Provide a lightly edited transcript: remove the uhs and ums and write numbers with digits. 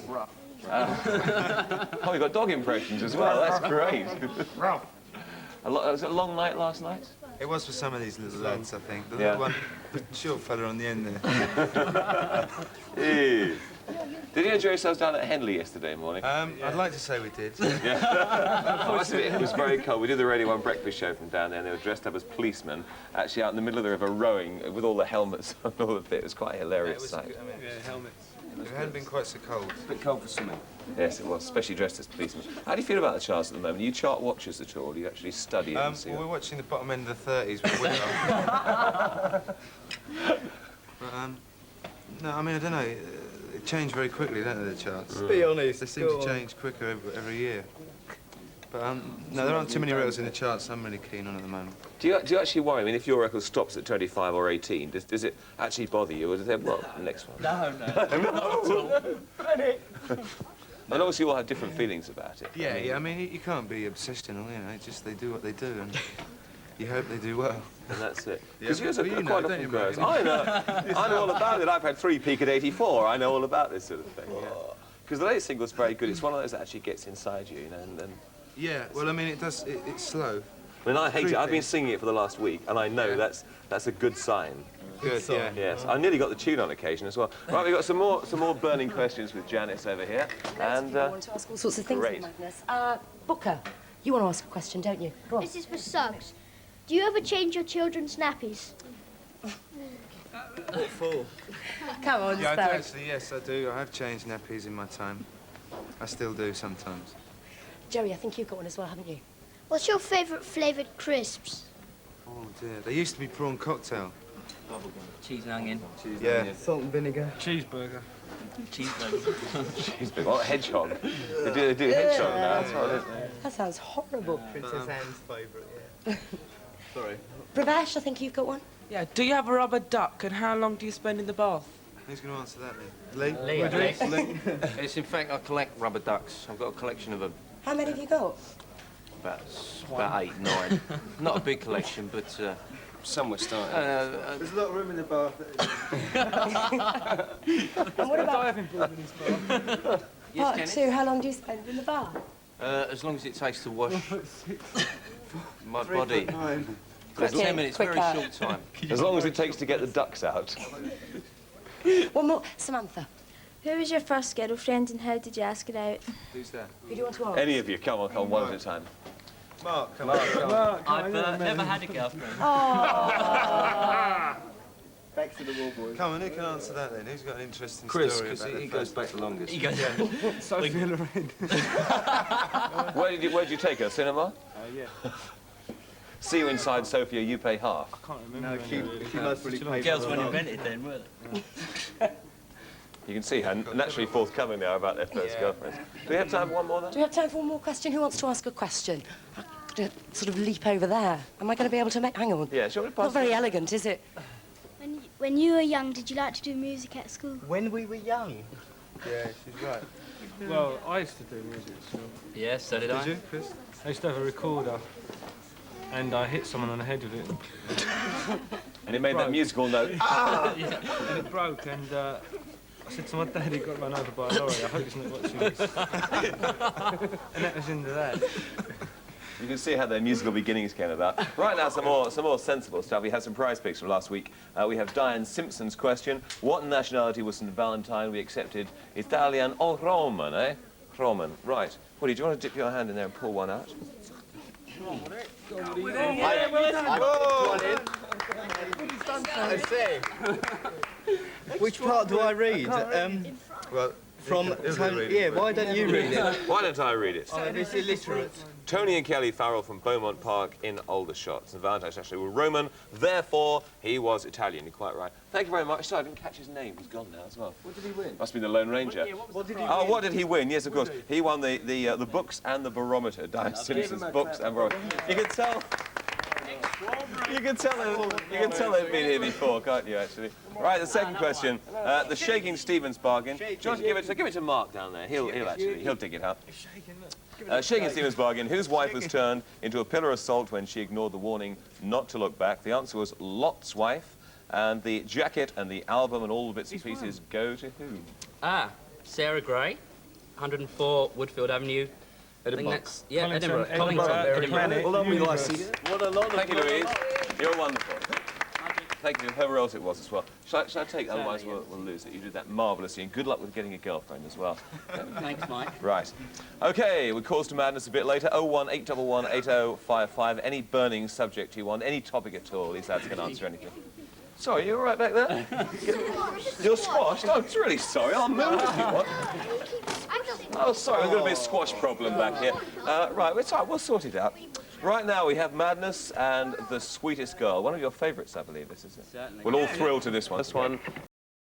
Rough. Oh, you got dog impressions as well. That's great. Ralph. Was it a long night last night? It was for some of these little lads, I think. The Yeah. little one, the short fella on the end there. Yeah. Did you enjoy yourselves down at Henley yesterday morning? I'd like to say we did. Yeah. It was very cold. We did the Radio 1 breakfast show from down there, and they were dressed up as policemen, actually out in the middle of the river rowing with all the helmets on all of it. It was quite a hilarious sight. Yeah, helmets. It hadn't been quite so cold. It's a bit cold for swimming. Yes, it was, especially dressed as policemen. How do you feel about the charts at the moment? Are you chart watchers at all? Do you actually study it and see Well, what- we're watching the bottom end of the 30s with winter. But, no, I mean, I don't know. It changed very quickly, don't they, the charts? Be honest. They seem to change quicker every year. But, no, there aren't too many records in the charts I'm really keen on at the moment. Do you actually worry? I mean, if your record stops at 25 or 18, does it actually bother you? Or does it, well, the next one? No. And obviously you all have different feelings about it. Yeah, I mean, you can't be obsessional, you know, just they do what they do, and you hope they do well. And that's it. Yeah, Because yours are well, you know, quite don't often you, grows. Mark? I know all about it. I've had 3 peak at 84. I know all about this sort of thing, yeah. Because the latest single's very good. It's one of those that actually gets inside you, you know, and Yeah, well, I mean, it's slow. I mean, I hate it. I've been Creepy. singing it for the last week, and I know Yeah. that's a good sign. Good, yeah. Yes, I nearly got the tune on occasion as well. Right, we've got some more burning questions with Janice over here. And I want to ask all sorts of things great. in Madness. Booker, you want to ask a question, don't you? Go on. This is for Suggs. Do you ever change your children's nappies? What for? Come on, Yeah, I do Sparrow. actually, yes, I do. I have changed nappies in my time. I still do sometimes. Joey, I think you've got one as well, haven't you? What's your favourite flavoured crisps? Oh, dear. They used to be prawn cocktail. Cheese and onion. Yeah. Salt and vinegar. Cheeseburger. Cheeseburger. she's big. What, hedgehog? They do hedgehog now, that's right, isn't it? That sounds horrible. Princess Anne's favourite, yeah. Sorry. Pravesh, I think you've got one. Yeah, do you have a rubber duck, and how long do you spend in the bath? Who's going to answer that then? Lee? Lee. It's in fact, I collect rubber ducks. I've got a collection of them. How many have you got? About 8, 9. Not a big collection, but somewhere starting. There's a lot of room in the bath. And what about Diving board in his bath. part Kenneth? 2? How long do you spend in the bath? As long as it takes to wash my body. 10 minutes, very quicker. short time. As long as it takes to get the ducks out. One more. Samantha, Who was your first girlfriend and how did you ask her out? Who's that? who do you want to ask? Any of you, come on, one at a time. Mark, come on. I've Never had a girlfriend. Back to the wall, boys. Come on, who can answer that then? Who's got an interesting Chris, story because about he the goes first... back the longest. He goes, Sophia Loren. Where'd you take her? Cinema? Yeah. See you inside, Sophia, you pay half. I can't remember. she must really pay Girls for weren't it. invented then, were they? You can see how naturally forthcoming they are about their first girlfriends. Do we have time for one more then? Do we have time for one more question? Who wants to ask a question? I'm going to sort of leap over there. Am I going to be able to make... Hang on. Yeah, shall we pass Not very elegant, is it? When you were young, did you like to do music at school? When we were young. Yeah, she's right. Well, I used to do music at school. Yeah, so did I. Did you, Chris? I used to have a recorder, and I hit someone on the head with it. And it made that musical note. And it broke, and I said to my dad, he got run over by a lorry. I hope he's not watching this. And that was into that. You can see how their musical beginnings came about. Right now, some more sensible stuff. We have some prize picks from last week. We have Diane Simpson's question. What nationality was St. Valentine? We accepted Italian or Roman, eh? Roman, right. Woody, do you want to dip your hand in there and pull one out? Let's see. Which part do I read? Well, From he'll Tony, read it, yeah, but- why don't you read it? Why don't I read it? It's illiterate. Tony and Kelly Farrell from Beaumont Park in Aldershot. St. Valentine's actually were Roman, therefore he was Italian. You're quite right. Thank you very much. Sorry, I didn't catch his name. He's gone now as well. What did he win? Must be the Lone Ranger. What did he Oh, what did he win? Yes, of course. He won the books and the barometer. Diane Simpson's books and barometer. You can tell. You can tell they've been here before, can't you? Actually. Right. The second question. The Shaking Stevens bargain. Do you want to give it to Mark down there? He'll dig it up. Shaking Stevens bargain. Whose wife was turned into a pillar of salt when she ignored the warning not to look back? The answer was Lot's wife. And the jacket and the album and all the bits and pieces go to who? Ah, Sarah Gray. 104 Woodfield Avenue. I think that's, yeah, Edinburgh. Edinburgh. Edinburgh. Well done, we like What a lot of Thank you, Louise. You're wonderful. Thank you to whoever else it was as well. Shall I take that? Otherwise we'll lose it. You did that marvellously, and good luck with getting a girlfriend as well. Thanks, Mike. Right. Okay, we Cause to Madness a bit later. 01811 8055. Any burning subject you want, any topic at all. These lads can answer anything. Sorry, you all right back there? You're squashed? I'm really sorry. I'll move if you want. Oh, sorry, I've got a bit of squash problem back here. Right, it's all right. We'll sort it out. Right now we have Madness and The Sweetest Girl. One of your favourites, I believe, this is it. Certainly. We'll all thrill to this one. This one